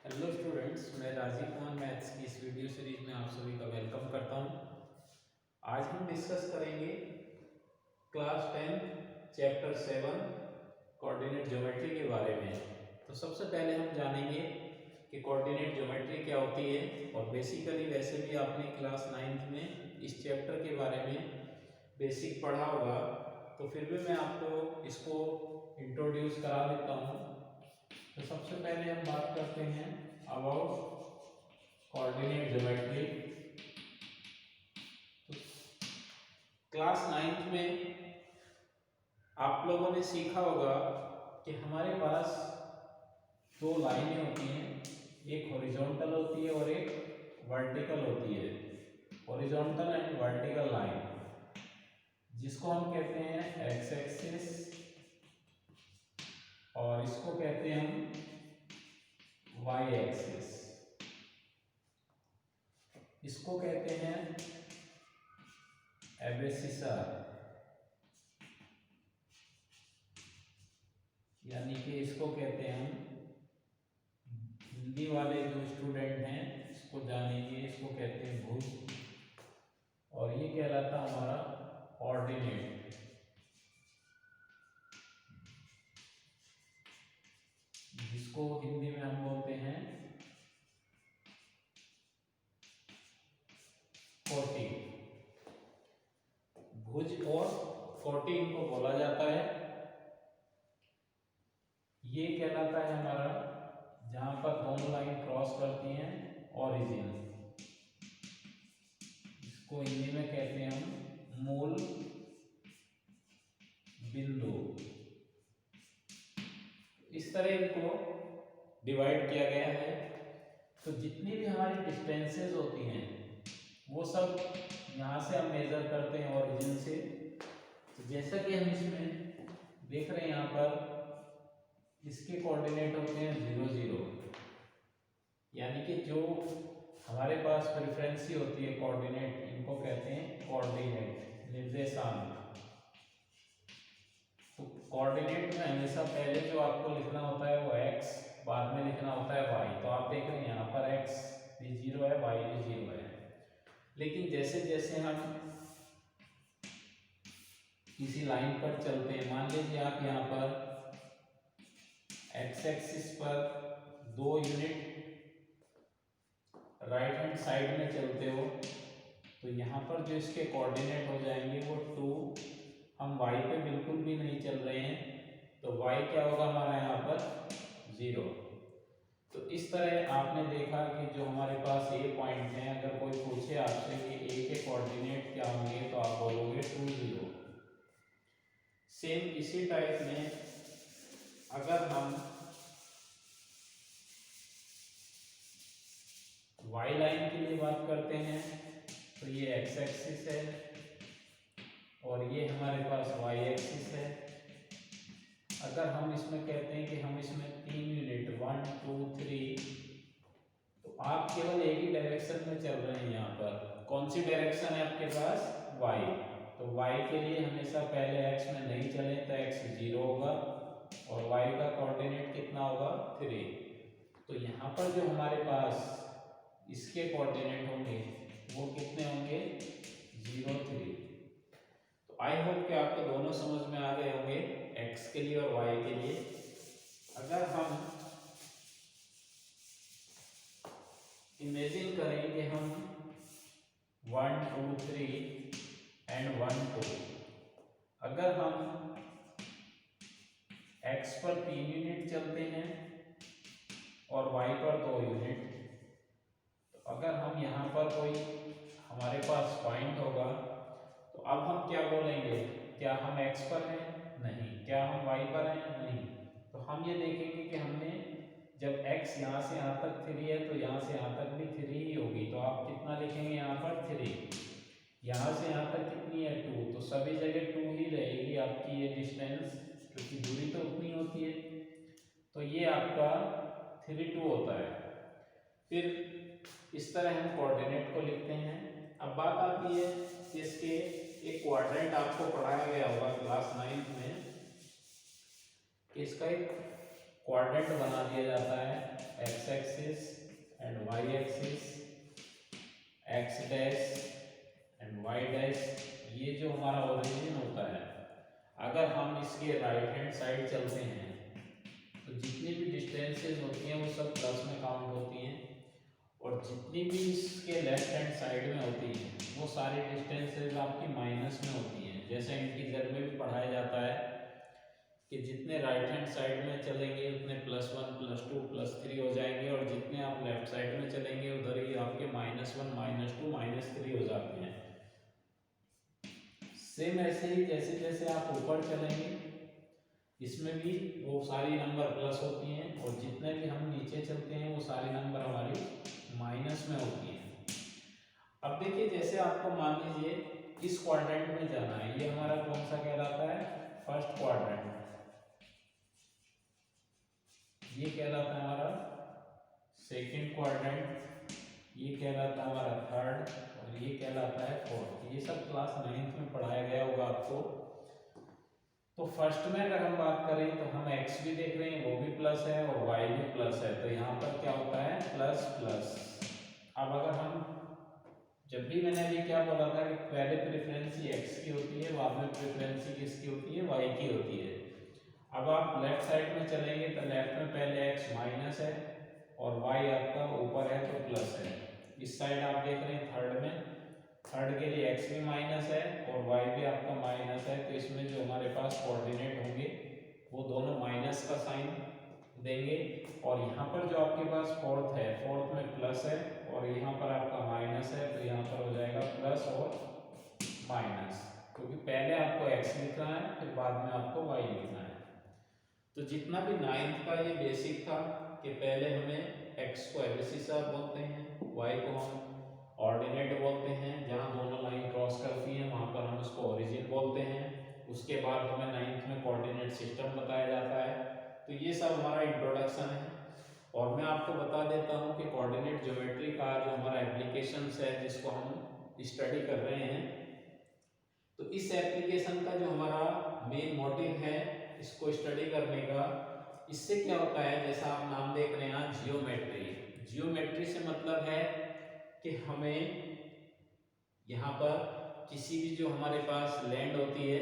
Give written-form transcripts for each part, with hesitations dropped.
Hello students, मैं Rajiv Kumar maths की इस वीडियो सीरीज में आप सभी का वेलकम करता हूं। आज हम डिस्कस करेंगे क्लास 10 चैप्टर 7 कोऑर्डिनेट ज्योमेट्री के बारे में। तो सबसे पहले हम जानेंगे कि कोऑर्डिनेट ज्योमेट्री क्या होती है। और बेसिकली वैसे भी आपने क्लास 9th में इस चैप्टर के बारे में बेसिक पढ़ा होगा, तो फिर भी मैं आपको इसको इंट्रोड्यूस करा देता हूँ। तो सबसे पहले हम बात करते हैं अबाउट कोऑर्डिनेट ज्योमेट्री। तो क्लास 9th में आप लोगों ने सीखा होगा कि हमारे पास दो लाइनें होती हैं, एक हॉरिजॉन्टल होती है और एक वर्टिकल होती है। हॉरिजॉन्टल एंड वर्टिकल लाइन, जिसको हम कहते हैं एक्स एक्सिस, और इसको कहते हैं हम वाई एक्सिस। इसको कहते हैं एबेसिसा, यानी कि इसको कहते हैं हम, हिंदी वाले जो स्टूडेंट हैं इसको जानेंगे, इसको कहते हैं भुज, और ये कहलाता हमारा ऑर्डिनेट। जिसको हिंदी में हम बोलते हैं 40। भुज और 40 इनको बोला जाता है। ये कहलाता है हमारा जहां पर दोनों लाइन क्रॉस करती हैं ओरिजिन। इसको हिंदी में कहते हैं हम मूल बिंदु। इस तरह इनको डिवाइड किया गया है। तो जितनी भी हमारी डिस्टेंसेस होती हैं वो सब यहाँ से हम मेजर करते हैं ओरिजिन से। तो जैसा कि हम इसमें देख रहे हैं, यहाँ पर इसके कोऑर्डिनेट होते हैं 0 0, यानी कि जो हमारे पास प्रेफरेंसी होती है कोऑर्डिनेट, इनको कहते हैं कोऑर्डिनेट, निर्देशांक। तो कोऑर्डिनेट में हमेशा पहले जो आपको लिखना होता है वो x, बाद में लिखना होता है y। तो आप देख रहे हैं यहाँ पर x भी 0 है, y भी 0 है। लेकिन जैसे जैसे हम किसी लाइन पर चलते हैं, मान लीजिए आप यहाँ पर x एक्सिस पर 2 यूनिट राइट हैंड साइड में चलते हो, तो यहाँ पर जो इसके कोऑर्डिनेट हो जाएंगे वो 2। हम y पे बिल्कुल भी नहीं चल रहे हैं, तो y क्या होगा हमारा यहाँ पर 0। तो इस तरह आपने देखा कि जो हमारे पास ए पॉइंट हैं, अगर कोई पूछे आपसे कि ए के कोऑर्डिनेट क्या होंगे, तो आप बोलोगे 2 0। सेम इसी टाइप में अगर हम y लाइन के लिए बात करते हैं, तो ये x एक्सिस है और ये हमारे पास y एक्सिस है। अगर हम इसमें कहते हैं कि हम इसमें 3 यूनिट 1 2 3, तो आप केवल एक ही डायरेक्शन में चल रहे हैं। यहाँ पर कौन सी डायरेक्शन है आपके पास? y। तो y के लिए हमेशा पहले x में नहीं चले तो x 0 होगा और y का कोऑर्डिनेट कितना होगा? 3। तो यहाँ पर जो हमारे पास इसके कोऑर्डिनेट होंगे वो कितने होंगे? 0 3। तो आई होप कि आपको दोनों समझ में आ गए होंगे, x के लिए और y के लिए। अगर हम इमेजिन करें कि हम 1 2 3 एंड 1 2, अगर हम x पर 3 यूनिट चलते हैं और y पर 2 यूनिट, तो अगर हम यहाँ पर कोई हमारे पास पॉइंट होगा, तो अब हम क्या बोलेंगे? क्या हम x पर हैं? नहीं। क्या हम y पर हैं? नहीं। तो हम ये देखेंगे कि हमने जब x यहाँ से यहाँ तक 3 है, तो यहाँ से यहाँ तक भी 3 ही होगी। तो आप कितना लिखेंगे यहाँ पर? 3। यहाँ से यहाँ तक कितनी है? 2। तो सभी जगह 2 ही रहेगी आपकी ये डिस्टेंस, क्योंकि दूरी तो उतनी होती है। तो ये आपका 3 2 होता है। फिर इस तरह हम कोऑर्डिनेट को लिखते हैं। अब बात आती है कि इसके एक क्वाड्रेंट आपको पढ़ाया गया होगा क्लास 9th में, कि इसका एक क्वाड्रेंट बना दिया जाता है, X axis and Y axis, X dash and Y dash. ये जो हमारा ओरिजिन होता है, अगर हम इसके राइट हैंड साइड चलते हैं तो जितनी भी डिस्टेंसेस होती हैं वो सब प्लस में काउंट होती हैं, और जितनी भी इसके लेफ्ट हैंड साइड में होती हैं वो सारी डिस्टेंसेस आपकी माइनस में होती हैं। जैसे इंटीजर में भी पढ़ाया जाता है कि जितने राइट हैंड साइड में चलेंगे उतने +1 +2 +3 हो जाएंगे, और जितने आप लेफ्ट साइड में चलेंगे उधर ही आपके -1 -2 -3 हो जाते हैं। सेम ऐसे ही जैसे जैसे आप ऊपर चलेंगे इसमें भी वो सारी नंबर प्लस होती हैं, और जितने भी हम नीचे चलते हैं वो सारी नंबर हमारी माइनस में होती हैं। अब देखिए, जैसे आपको मान लीजिए इस क्वाड्रेंट में जाना है, ये हमारा कौन सा कहलाता है, फर्स्ट क्वाड्रेंट, ये कहलाता है हमारा सेकंड क्वाड्रेंट, ये कहलाता है हमारा थर्ड, और ये कहलाता है फोर्थ। ये सब क्लास 9th में पढ़ाया गया होगा आपको। तो फर्स्ट में अगर हम बात करें तो हम x भी देख रहे हैं, वो भी प्लस है, और y भी प्लस है, तो यहाँ पर क्या होता है, प्लस प्लस। अब अगर हम, जब भी मैंने अभी क्या बोला था कि पहले प्रेफरेंस x की होती है, बाद में प्रेफरेंस किसकी होती है, y की होती है। अब आप लेफ्ट साइड में चलेंगे तो लेफ्ट में पहले x माइनस है और y आपका ऊपर है तो प्लस है। इस साइड आप देख रहे हैं थर्ड में, थर्ड के लिए x भी माइनस है और y भी आपका माइनस है, तो इसमें जो हमारे पास कोऑर्डिनेट होंगे वो दोनों माइनस का साइन देंगे। और यहाँ पर जो आपके पास फोर्थ है, फोर्थ में प्लस है और यहाँ पर आपका माइनस है, तो यहाँ पर हो जाएगा प्लस और माइनस, क्योंकि पहले आपको x लिखना है फिर बाद में आपको y लिखना है। तो जितना भी 9th का ये बेसिक था कि पहले हमें x को एबसिसा बोलते हैं, y को हम ऑर्डिनेट बोलते हैं, जहाँ दोनों लाइन क्रॉस करती हैं वहाँ पर हम उसको ओरिजिन बोलते हैं। उसके बाद हमें 9th में कोऑर्डिनेट सिस्टम बताया जाता है। तो ये सब हमारा इंट्रोडक्शन है, और मैं आपको बता देता हूँ कि कोऑर्डिनेट ज्योमेट्री का जो हमारा एप्लीकेशंस है जिसको हम स्टडी कर रहे हैं, तो इस एप्लीकेशन का जो हमारा मेन मोटिव है इसको स्टडी करने का, इससे क्या होता है, जैसा आप नाम देख रहे हैं जियोमेट्री। जियोमेट्री से मतलब है कि हमें यहाँ पर किसी भी जो हमारे पास लैंड होती है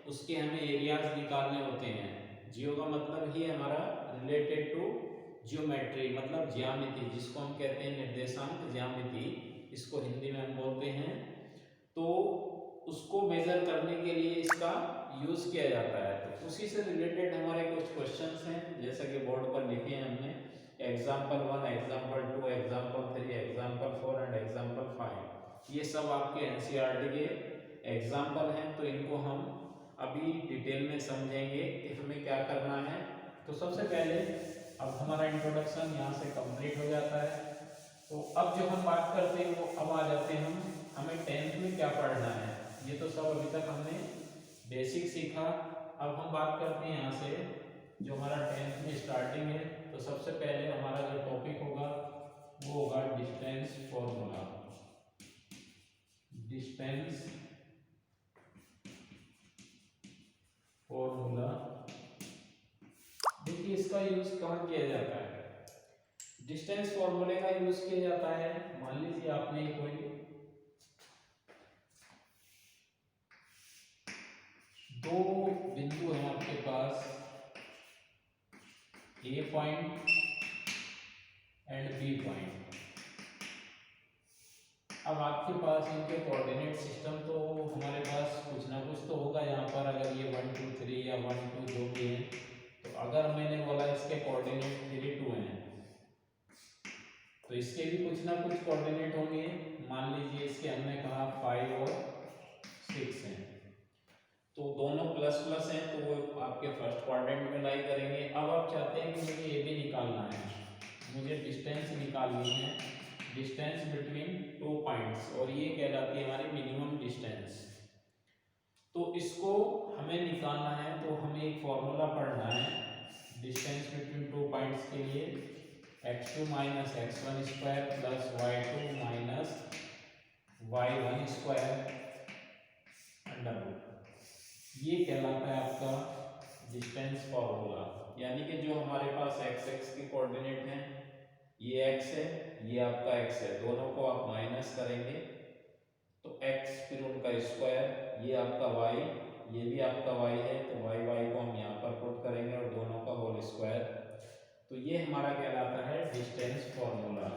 उसके हमें एरियाज निकालने होते हैं। जियो का मतलब ही हमारा रिलेटेड टू जियोमेट्री, मतलब ज्यामिति, जिसको हम कहते हैं निर्देशांक ज्यामिति, इसको हिंदी में हम बोलते हैं। तो उसको मेजर करने के लिए इसका यूज किया जाता है। तो उसी से रिलेटेड हमारे कुछ क्वेश्चंस हैं, जैसा कि बोर्ड पर लिखे हैं हमने, example 1, example 2, example 3, example 4 and example 5। ये सब आपके एनसीईआरटी के एग्जाम्पल हैं, तो इनको हम अभी डिटेल में समझेंगे कि हमें क्या करना है। तो सबसे पहले अब हमारा इंट्रोडक्शन यहाँ से कंप्लीट हो जाता है। तो अब जो हम बात करते हैं वो अब आ जाते हैं हमें 10th में क्या पढ़ना है। ये तो सब अभी तक हमने बेसिक सीखा। अब हम बात करते हैं यहाँ से जो हमारा 10th में स्टार्टिंग है। तो सबसे पहले हमारा जो टॉपिक होगा वो होगा डिस्टेंस फॉर्मूला। डिस्टेंस फॉर्मूला, देखिए इसका यूज कहाँ किया जाता है। डिस्टेंस फॉर्मूले का यूज किया जाता है, मान लीजिए आपने कोई दो बिंदु हैं आपके पास, ए पॉइंट एंड बी पॉइंट। अब आपके पास इनके कोऑर्डिनेट सिस्टम तो हमारे पास कुछ ना कुछ तो होगा यहाँ पर। अगर ये 1 2 3 या 1 2 जो भी है, तो अगर मैंने बोला इसके कोऑर्डिनेट 3 2 हैं तो इसके भी कुछ ना कुछ कोऑर्डिनेट होंगे। मान लीजिए इसके हमने कहा 5 और 6 हैं, तो दोनों प्लस प्लस हैं तो वो आपके फर्स्ट क्वाड्रेंट में लाई करेंगे। अब आप चाहते हैं कि मुझे ये भी निकालना है, मुझे डिस्टेंस निकालनी है, डिस्टेंस बिटवीन 2 पॉइंट्स, और ये कहलाती है हमारी मिनिमम डिस्टेंस। तो इसको हमें निकालना है तो हमें एक फॉर्मूला पढ़ना है डिस्टेंस बिटवीन 2 पॉइंट्स के लिए, x2 minus x1 square plus y2 minus y1 square under root. ये कहलाता है आपका डिस्टेंस फॉर्मूला, यानी कि जो हमारे पास एक्स एक्स की कोऑर्डिनेट हैं, ये एक्स है, ये आपका एक्स है, दोनों को आप माइनस करेंगे तो एक्स, फिर उनका स्क्वायर, ये आपका वाई, ये भी आपका वाई है, तो वाई वाई को हम यहाँ पर पुट करेंगे और दोनों का होल स्क्वायर। तो ये हमारा कहलाता है डिस्टेंस फॉर्मूला।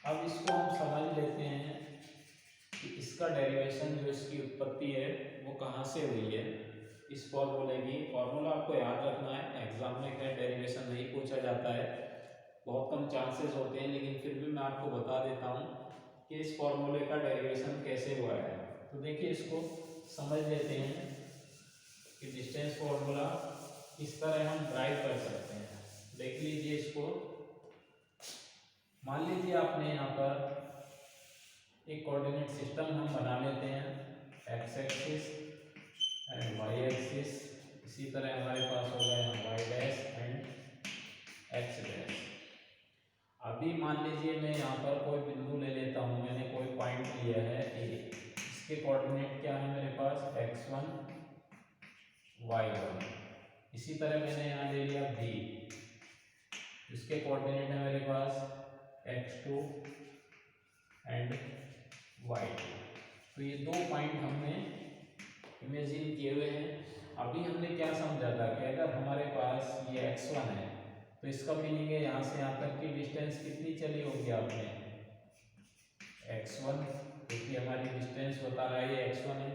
अब इसको हम समझ लेते हैं कि इसका डेरिवेशन, जो इसकी उत्पत्ति है वो कहाँ से हुई है। इस फॉर्मूले की, फॉर्मूला आपको याद रखना है, एग्जाम में खैर डेरिवेशन नहीं पूछा जाता है, बहुत कम चांसेस होते हैं, लेकिन फिर भी मैं आपको बता देता हूँ कि इस फॉर्मूले का डेरिवेशन कैसे हुआ है। तो देखिए, इसको समझ लेते हैं कि डिस्टेंस फॉर्मूला किस तरह हम ड्राइव कर सकते हैं। देख लीजिए इसको, मान लीजिए आपने यहाँ पर एक कोऑर्डिनेट सिस्टम हम बना लेते हैं, X axis and Y axis, इसी तरह हमारे पास हो गया Y dash and X dash. अभी मान लीजिए मैं यहाँ पर कोई बिंदु ले लेता हूँ, मैंने कोई पॉइंट लिया है ए, इसके कोऑर्डिनेट क्या है मेरे पास, x1 y1। इसी तरह मैंने यहाँ ले लिया बी, इसके कोऑर्डिनेट है मेरे पास x2 एंड y2। तो ये दो पॉइंट हमने इमेजिन किए हुए हैं। अभी हमने क्या समझा था कि अगर हमारे पास ये x1 है तो इसका मीनिंग है यहाँ से यहाँ तक की डिस्टेंस कितनी चली होगी आपने, x1, क्योंकि हमारी डिस्टेंस बता रहा है ये x1 है।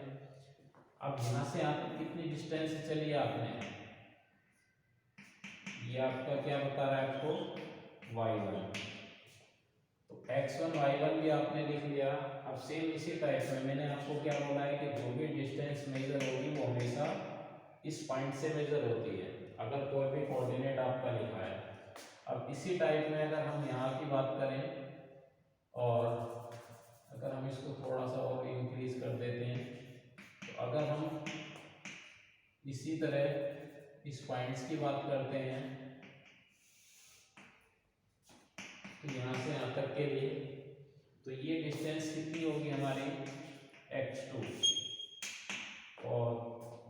अब यहाँ से यहाँ तक कितनी डिस्टेंस चली आपने, ये आपका क्या बता रहा है आपको, y1। तो x1 y1 भी आपने लिख लिया। अब सेम इसी टाइप में मैंने आपको क्या बोला है कि जो भी डिस्टेंस मेजर होगी वो हमेशा इस पॉइंट से मेजर होती है, अगर कोई भी कोऑर्डिनेट आपका लिखा है। अब इसी टाइप में अगर हम यहाँ की बात करें और अगर हम इसको थोड़ा सा और इंक्रीज कर देते हैं, तो अगर हम इसी तरह इस पॉइंट्स की बात करते हैं तो यहाँ से यहाँ तक के लिए, तो ये डिस्टेंस कितनी होगी हमारी, x2, और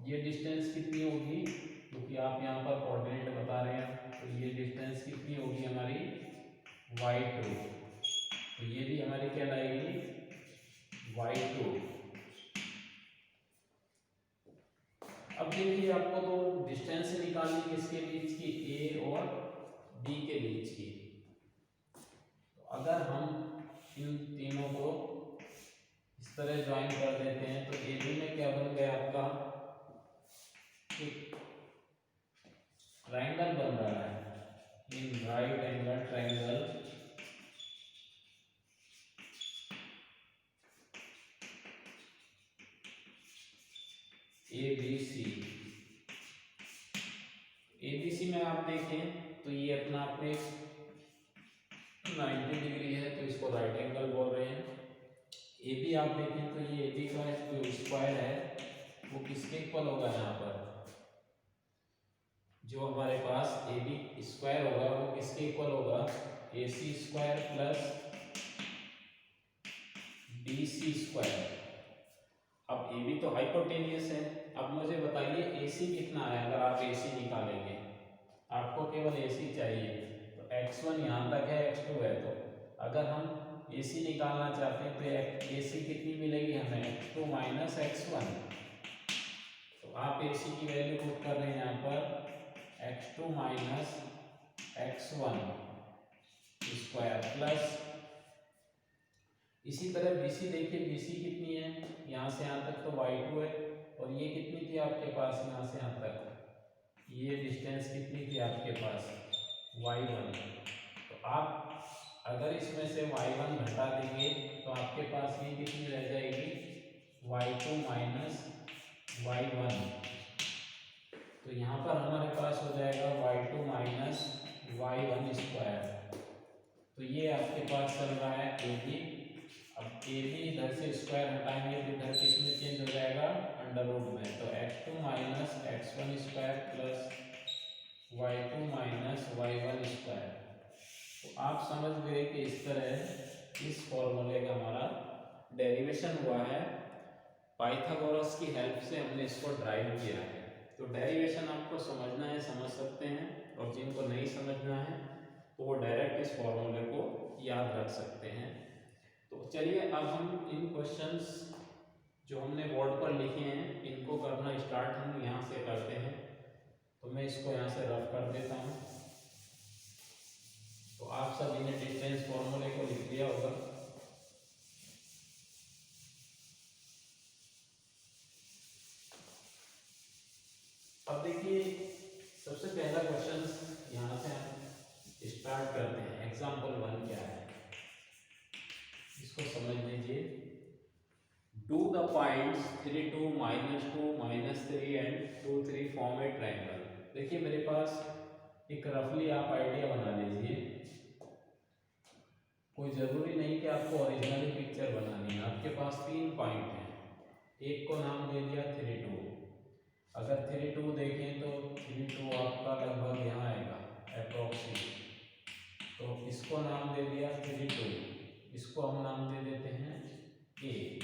ये डिस्टेंस कितनी होगी, क्योंकि आप यहाँ पर कोऑर्डिनेट बता रहे हैं, तो ये डिस्टेंस कितनी होगी हमारी y2, तो ये भी हमारी क्या लाएगी y2। अब देखिए, आपको तो डिस्टेंस निकालनी किसके बीच की, a और b के बीच की। तो अगर हम इन तीनों को इस तरह ज्वाइन कर देते हैं तो ए बी में क्या बन गया आपका, एक ट्रायंगल बन रहा है, in right angle triangle ABC। ABC में आप देखें तो ये अपना आपने 90 डिग्री है, तो इसको राइट एंगल बोल रहे हैं। AB आप देखें तो ये AB का जो स्क्वायर है वो किसके इक्वल होगा, यहाँ पर जो हमारे पास AB स्क्वायर होगा वो किसके इक्वल होगा, AC square plus BC square. अब AB तो हाइपोटेनियस है, अब मुझे बताइए AC कितना है। अगर आप AC निकालेंगे, आपको केवल AC चाहिए, तो x1 यहाँ तक है, x2 है, तो अगर हम AC निकालना चाहते हैं तो AC कितनी मिलेगी हमें, x2 माइनस x1। तो आप AC की वैल्यू पुट कर रहे हैं यहाँ पर x2 minus x1 square plus, इसी तरह BC देखिए, BC कितनी है, यहाँ से यहाँ तक तो y2 है, और ये कितनी थी आपके पास, यहाँ से यहाँ तक ये डिस्टेंस कितनी थी आपके पास, y1। तो आप अगर इसमें से y1 घटा देंगे तो आपके पास ये कितनी रह जाएगी, y2 माइनस y1। तो यहाँ पर हमारे पास हो जाएगा y2 माइनस y1 स्क्वायर। तो ये आपके पास चल रहा है AB। अब AB इधर से स्क्वायर हटाएंगे तो इधर किसमें चेंज हो जाएगा, अंडर रूट में। तो x2 minus x1 square plus y2 minus y1 square. तो आप समझ गए कि इस तरह इस फॉर्मूले का हमारा डेरिवेशन हुआ है, पाइथागोरस की हेल्प से हमने इसको ड्राइव किया है। तो डेरिवेशन आपको समझना है, समझ सकते हैं, और जिनको नहीं समझना है तो वो डायरेक्ट इस फॉर्मूले को याद रख सकते हैं। तो चलिए अब हम इन क्वेश्चंस जो हमने बोर्ड पर लिखे हैं इनको करना स्टार्ट हम यहाँ से करते हैं। तो मैं इसको यहाँ से रफ कर देता हूँ। तो आप सभी ने डिस्टेंस फॉर्मूले को लिख लिया होगा। अब देखिए सबसे पहला क्वेश्चन यहाँ से हम स्टार्ट करते हैं। एग्जाम्पल 1 क्या है इसको समझ लीजिए। Do the points 3, 2, -2, -3 and 2, 3 form A triangle. देखिए मेरे पास एक रफली आप आइडिया बना लीजिए। कोई ज़रूरी नहीं कि आपको ओरिजिनली पिक्चर बनानी है। आपके पास 3 पॉइंट हैं, एक को नाम दे दिया 3, 2। अगर 3, 2 देखें तो 3, 2 आपका लगभग यहाँ आएगा अप्रोक्सीमेट। तो इसको नाम दे दिया 3, 2, इसको हम नाम दे देते हैं ए।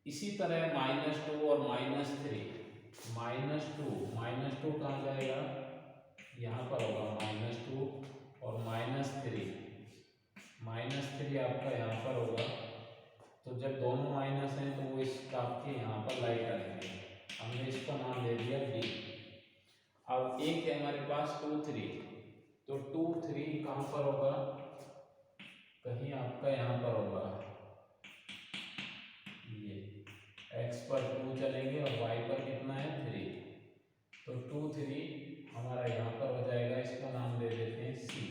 इसी तरह -2 और -3, -2 कहाँ जाएगा, यहाँ पर होगा -2 और -3 आपका यहाँ पर होगा। तो जब दोनों माइनस हैं तो वो इसका आपके यहाँ पर लाइट करेंगे। हमने इसको नाम दे दिया बी। अब एक है हमारे पास 2, 3, तो 2, 3 कहाँ पर होगा, कहीं आपका यहाँ पर होगा। ये x पर 2 चलेंगे और y पर कितना है 3, तो 2, 3 हमारा यहाँ पर हो जाएगा। इसको नाम दे देते हैं सी।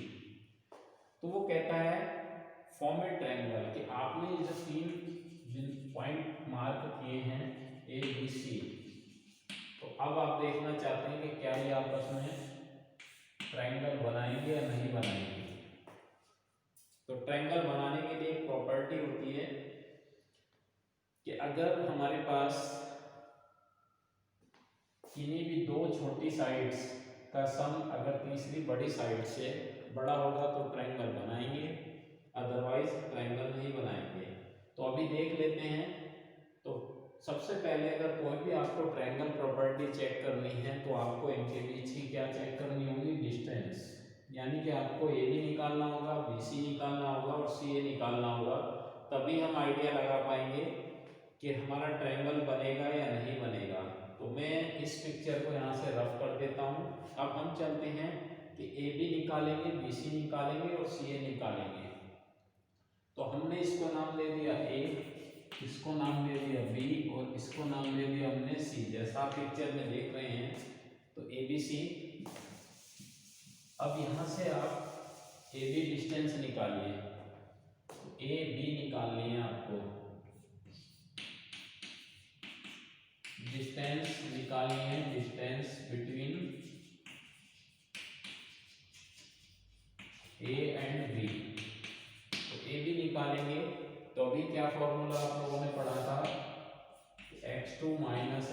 तो वो कहता है फॉर्म ए ट्रायंगल कि आपने जो 3 पॉइंट मार्क किए हैं ए बी सी, तो अब आप देखना चाहते हैं कि क्या ये आपस में ट्रायंगल बनाएंगे या नहीं बनाएंगे। तो ट्रायंगल बनाने के लिए एक प्रॉपर्टी होती है कि अगर हमारे पास किन्हीं भी 2 छोटी साइड्स का सम अगर तीसरी बड़ी साइड से बड़ा होगा तो ट्रायंगल बनाएंगे, अदरवाइज ट्रायंगल नहीं बनाएंगे। तो अभी देख लेते हैं। तो सबसे पहले अगर कोई भी आपको ट्रायंगल प्रॉपर्टी चेक करनी है तो आपको इनके बीच की क्या चेक करनी होगी, डिस्टेंस। यानी कि आपको ए बी निकालना होगा, बी सी निकालना होगा और सी ए निकालना होगा। तभी हम आइडिया लगा पाएंगे कि हमारा ट्रायंगल बनेगा या नहीं बनेगा। तो मैं इस पिक्चर को यहाँ से रफ कर देता हूँ। अब हम चलते हैं कि ए बी निकालेंगे, बी सी निकालेंगे और सी ए निकालेंगे। तो हमने इसको नाम दे दिया ए, इसको नाम दे दिया बी और इसको नाम दे दिया हमने सी। जैसा आप पिक्चर में देख रहे हैं तो ए बी सी। अब यहाँ से आप ए बी डिस्टेंस निकालिए। तो ए बी निकालनी है आपको, डिस्टेंस निकालनी है, distance between A and B. तो ए बी निकालेंगे तो अभी क्या फॉर्मूला आप लोगों ने पढ़ा था, x2 -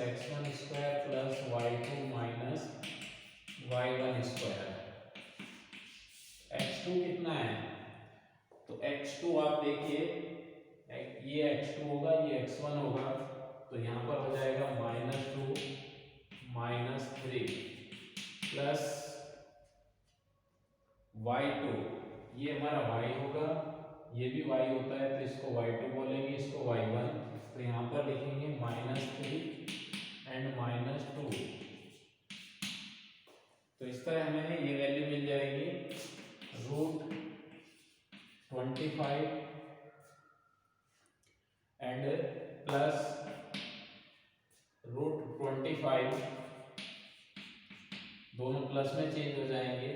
x1 square plus y2 - y1 square. x2 कितना है, तो x2 आप देखिए, ये x2 होगा, ये x1 होगा, तो यहाँ पर हो जाएगा -2 -3 प्लस y2, ये हमारा y होगा, ये भी y होता है तो इसको y2 बोलेंगे, इसको y1। तो यहाँ पर लिखेंगे -3 एंड -2। तो इस तरह हमें ये वैल्यू मिल जाएगी √25 एंड प्लस √25, दोनों प्लस में चेंज हो जाएंगे।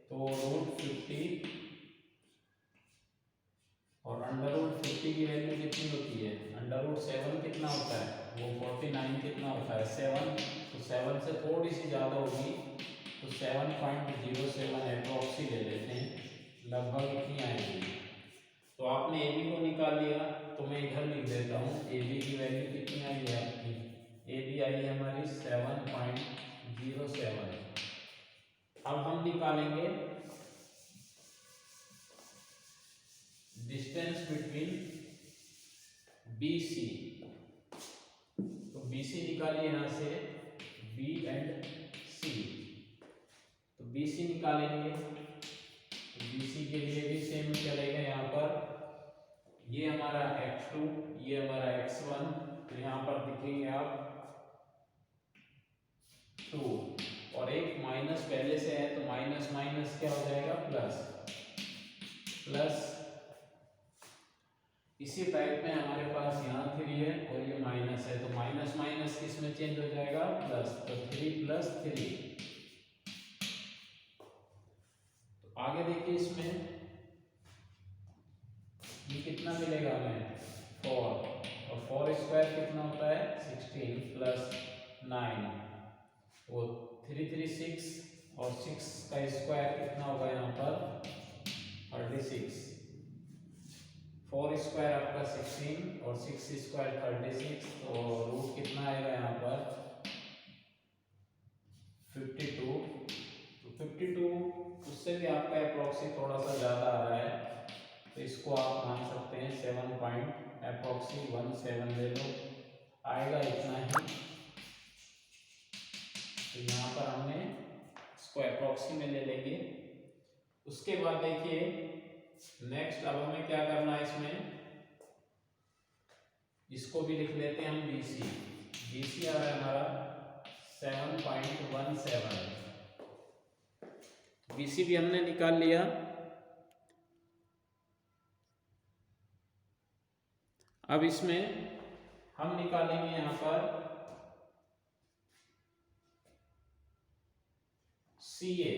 तो √50 और √50 की वैल्यू कितनी होती है, √7 कितना होता है, वो 49 कितना होता है 7। तो 7 से थोड़ी सी ज़्यादा होगी तो 7.07 एप्रोक्सी ले लेते हैं, लगभग इतनी आएगी। तो आपने ए बी को निकाल लिया, तो मैं इधर लिख देता हूँ ए बी की वैल्यू कितनी आई है आपकी, ए बी आई है हमारी 7.07। अब हम निकालेंगे डिस्टेंस बिटवीन बी सी। तो BC निकालिए यहाँ से, B एंड C। तो BC निकालेंगे, तो BC के लिए भी सेम चलेगा। यहाँ पर ये हमारा x2, ये हमारा x1, तो यहाँ पर दिखेंगे आप 2, और एक माइनस पहले से है तो माइनस माइनस क्या हो जाएगा, प्लस। प्लस इसी टाइप में हमारे पास यहाँ 3 है और ये माइनस है, तो माइनस माइनस किस में चेंज हो जाएगा, प्लस। तो 3 + 3। तो आगे देखिए इसमें ये कितना मिलेगा हमें, 4, और 4 स्क्वायर कितना होता है, 16 + 9, वो 3 3 6, और 6 का स्क्वायर कितना होगा यहाँ पर, 36। 4 स्क्वायर आपका 16 और 6 स्क्वायर 36, तो रूट कितना आएगा यहाँ पर, 52। तो 52 उससे भी आपका अप्रोक्सी थोड़ा सा ज़्यादा आ रहा है, तो इसको आप मान सकते हैं 7 पॉइंट अप्रोक्सी 17 ले लो, आएगा इतना ही। तो यहाँ पर हमने इसको अप्रोक्सी में ले लेंगे। उसके बाद देखिए नेक्स्ट अब हमें क्या करना है, इसमें इसको भी लिख लेते हैं हम BC। BC आ रहा है हमारा 7.17। BC भी हमने निकाल लिया। अब इसमें हम निकालेंगे यहाँ पर CA।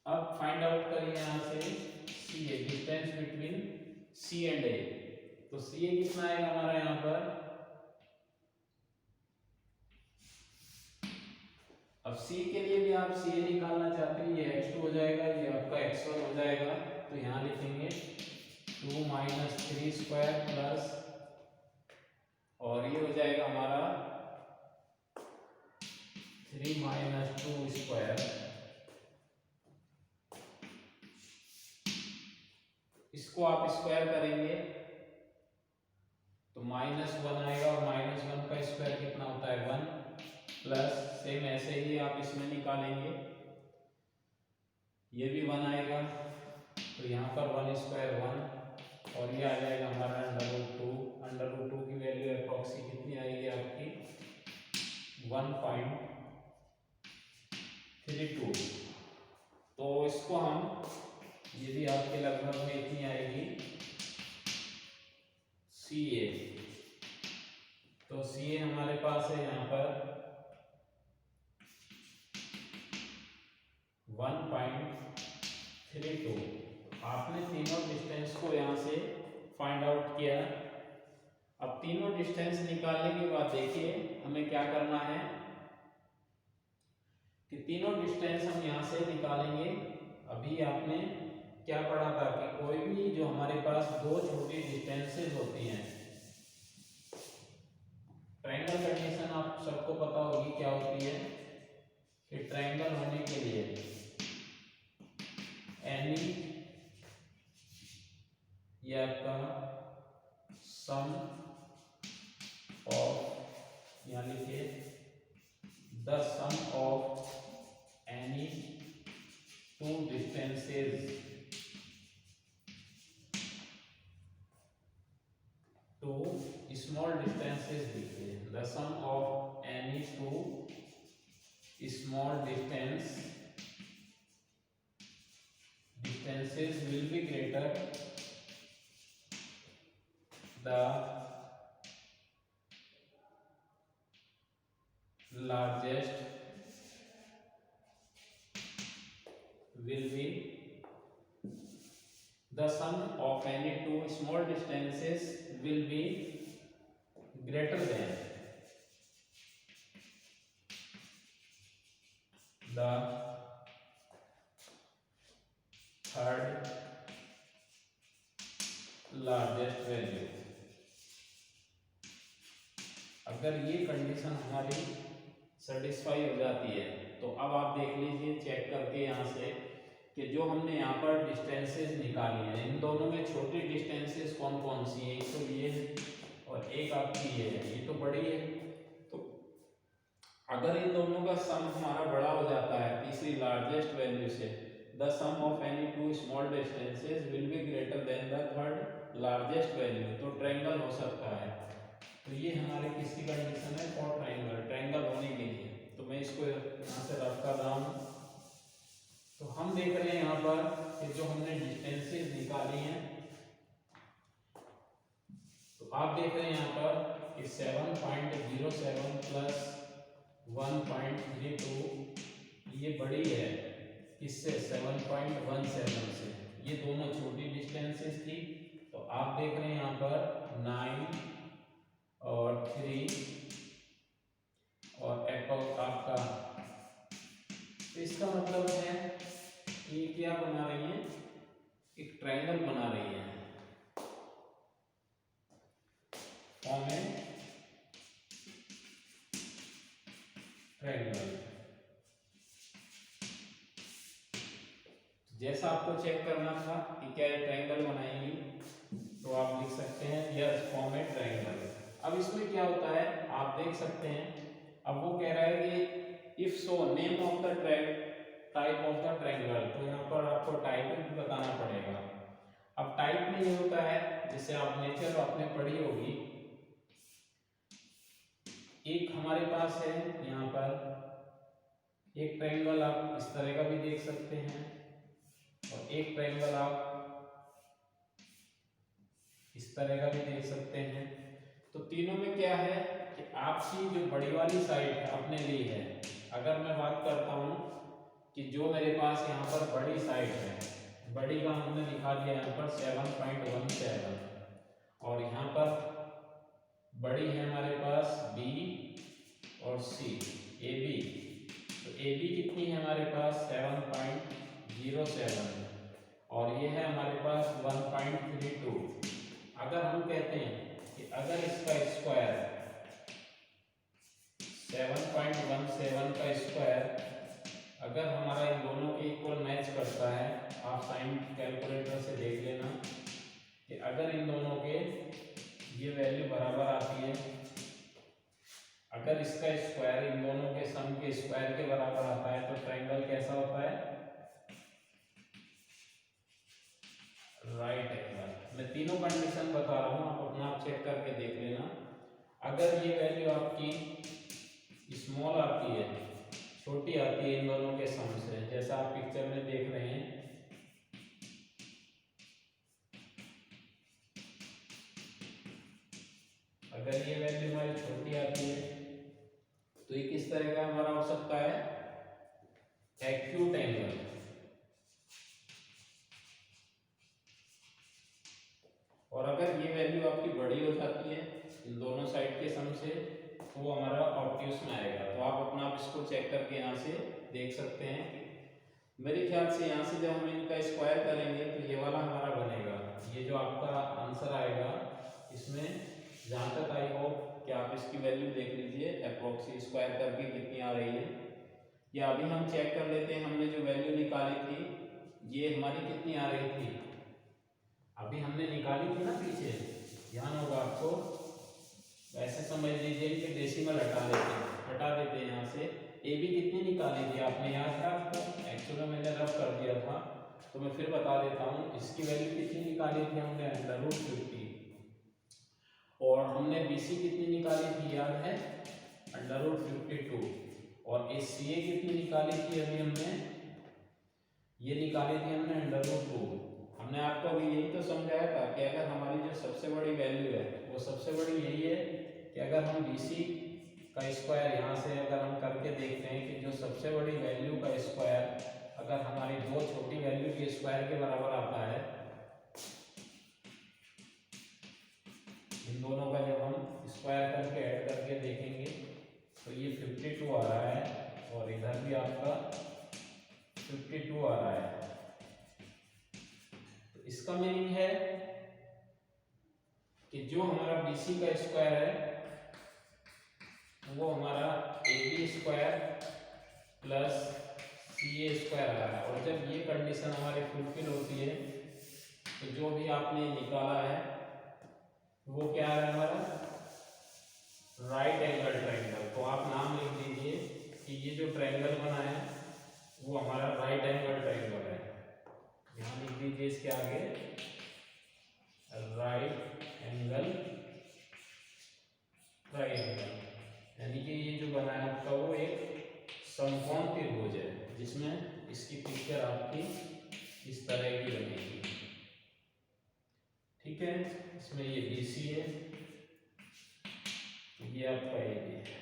अब फाइंड आउट करिए यहाँ से CA, distance between C and A। तो CA कितना आएगा हमारा यहाँ पर, अब C के लिए भी आप CA निकालना चाहते हैं, ये x2 हो जाएगा, ये आपका x1 हो जाएगा। तो यहाँ लिखेंगे 2 - 3 स्क्वायर प्लस, और ये हो जाएगा हमारा 3 - 2 स्क्वायर। इसको आप स्क्वायर करेंगे तो -1 आएगा, और -1 का स्क्वायर कितना होता है, 1, प्लस सेम ऐसे ही आप इसमें निकालेंगे, ये भी 1 आएगा, तो यहाँ पर 1 स्क्वायर 1, और ये आ जाएगा हमारा √2। √2 की वैल्यू अप्रोक्सी कितनी आएगी आपकी, 1.32। तो इसको हम, ये भी आपके लगभग में इतनी आएगी CA। तो CA हमारे पास है यहाँ पर 1.32। आपने तीनों डिस्टेंस को यहाँ से फाइंड आउट किया। अब तीनों डिस्टेंस निकालने के बाद देखिए हमें क्या करना है कि तीनों डिस्टेंस हम यहाँ से निकालेंगे। अभी आपने क्या पढ़ा था कि कोई भी जो हमारे पास दो छोटी डिस्टेंसेस होती हैं, ट्रायंगल कंडीशन आप सबको पता होगी क्या होती है कि ट्रायंगल होने के लिए एनी, ये आपका सम ऑफ, यहाँ लिखिए the sum of any two distances two small distances लिखिए, the sum of any two small distances will be greater the largest will be, the sum of any two small distances will be greater than the third largest value। अगर ये condition हमारी satisfy हो जाती है तो अब आप देख लीजिए चेक करके यहाँ से कि जो हमने यहाँ पर डिस्टेंसेस निकाली हैं, इन दोनों में छोटी डिस्टेंसेस कौन कौन सी हैं? एक तो ये है और एक आपकी ये तो बड़ी है। तो अगर इन दोनों का सम हमारा बड़ा हो जाता है तीसरी लार्जेस्ट वैल्यू से, the sum of any two small distances will be greater than the third largest value, तो ट्रायंगल हो सकता है। तो ये हमारे किसकी कंडीशन है? फॉर ट्रायंगल होने के लिए। तो मैं इसको यहाँ से रख कर रहा हूँ। तो हम देख रहे हैं यहाँ पर कि जो हमने डिस्टेंसेस निकाली हैं, तो आप देख रहे हैं यहाँ पर कि 7.07 प्लस 1.32 ये बड़ी है किससे? 7.17 से। ये दोनों छोटी डिस्टेंसेस थी। तो आप देख रहे हैं यहाँ पर 9 और 3 और आपका, तो इसका मतलब है ये क्या बना रही है? एक ट्रायंगल बना रही है। फॉर्म है ट्रायंगल। जैसा आपको चेक करना था कि क्या ये ट्रायंगल बनाएंगी, तो आप लिख सकते हैं यस फॉर्म है ट्रायंगल। अब इसमें क्या होता है आप देख सकते हैं। अब वो कह रहा है कि if so name of the type of the triangle, तो यहाँ पर आपको टाइप भी बताना पड़ेगा। अब टाइप में ये होता है, जैसे आप नेचर आपने पढ़ी होगी, एक हमारे पास है यहाँ पर एक ट्रायंगल, आप इस तरह का भी देख सकते हैं और एक ट्रायंगल आप इस तरह का भी देख सकते हैं। तो तीनों में क्या है कि आपकी जो बड़ी वाली साइड है अपने लिए है। अगर मैं बात करता हूं कि जो मेरे पास यहाँ पर बड़ी साइड है, बड़ी का हमने लिखा दिया यहाँ पर 7.17 और यहाँ पर बड़ी है हमारे पास बी और सी, ए बी। तो ए बी कितनी है हमारे पास? 7.07 और ये है हमारे पास 1.32। अगर हम कहते हैं कि अगर इसका स्क्वायर 7.17 का स्क्वायर अगर हमारा इन दोनों के इक्वल मैच करता है, आप साइन कैलकुलेटर से देख लेना कि अगर इन दोनों के ये वैल्यू बराबर आती है, अगर इसका स्क्वायर इन दोनों के सम के स्क्वायर के बराबर आता है, तो ट्रायंगल कैसा होता है? Right angle. मैं तीनों कंडीशन बता रहा हूँ, आप अपना आप चेक करके देख लेना। अगर ये वैल्यू आपकी स्मॉल आती है, छोटी आती है इन दोनों के सम से, जैसा आप पिक्चर में देख रहे हैं, अगर ये वैल्यू हमारी छोटी आती है तो ये किस तरह का हमारा हो सकता है? Acute angle. और अगर ये वैल्यू आपकी बड़ी हो जाती है इन दोनों साइड के सम से, तो वो हमारा ऑब्ट्यूस में आएगा। तो आप अपना आप इसको चेक करके यहाँ से देख सकते हैं। मेरे ख्याल से यहाँ से जब हम इनका स्क्वायर करेंगे तो ये वाला हमारा बनेगा। ये जो आपका आंसर आएगा इसमें, जहाँ तक आई होप कि आप इसकी वैल्यू देख लीजिए अप्रोक्सी स्क्वायर करके कितनी आ रही है। या अभी हम चेक कर लेते हैं, हमने जो वैल्यू निकाली थी ये हमारी कितनी आ रही थी? अभी हमने निकाली थी ना पीछे, ध्यान होगा आपको। ऐसे समझ लीजिए कि डेसिमल हटा देते हैं यहाँ से। ए बी कितनी निकाली थी आपने? याद है आपको? एक्चुअली मैंने रफ कर दिया था, तो मैं फिर बता देता हूँ। इसकी वैल्यू कितनी निकाली थी हमने? √50। और हमने बी सी कितनी निकाली थी याद है? √52। और ए सी ए कितनी निकाली थी अभी हमने? ये निकाली थी हमने √2। हमने आपको अभी यही तो समझाया था कि अगर हमारी जो सबसे बड़ी वैल्यू है वो सबसे बड़ी यही है कि अगर हम BC का स्क्वायर यहाँ से अगर हम करके देखते हैं कि जो सबसे बड़ी वैल्यू का स्क्वायर अगर हमारी दो छोटी वैल्यू के स्क्वायर के बराबर आता है, इन दोनों का जब हम स्क्वायर करके ऐड करके देखेंगे तो ये 52 आ रहा है और इधर भी आपका 52 आ रहा है। इसका मीनिंग है कि जो हमारा BC का स्क्वायर है वो हमारा AB स्क्वायर प्लस सी ए स्क्वायर आ रहा है। और जब ये कंडीशन हमारी फुलफिल होती है तो जो भी आपने निकाला है वो क्या आ रहा है हमारा, राइट एंगल ट्रायंगल। तो आप नाम लिख दीजिए कि ये जो ट्रायंगल बना है वो हमारा राइट एंगल ट्रायंगल है। यहाँ लिख दीजिए इसके आगे राइट एंगल ट्रायंगल, यानी कि ये जो बना है आपका वो एक समकोण त्रिभुज है, जिसमें इसकी पिक्चर आपकी इस तरह की बनेगी। ठीक है, इसमें ये BC है, ये आपका AB है।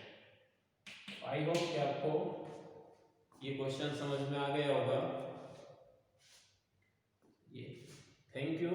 आई होप कि आपको ये क्वेश्चन समझ में आ गया होगा। ये थैंक यू।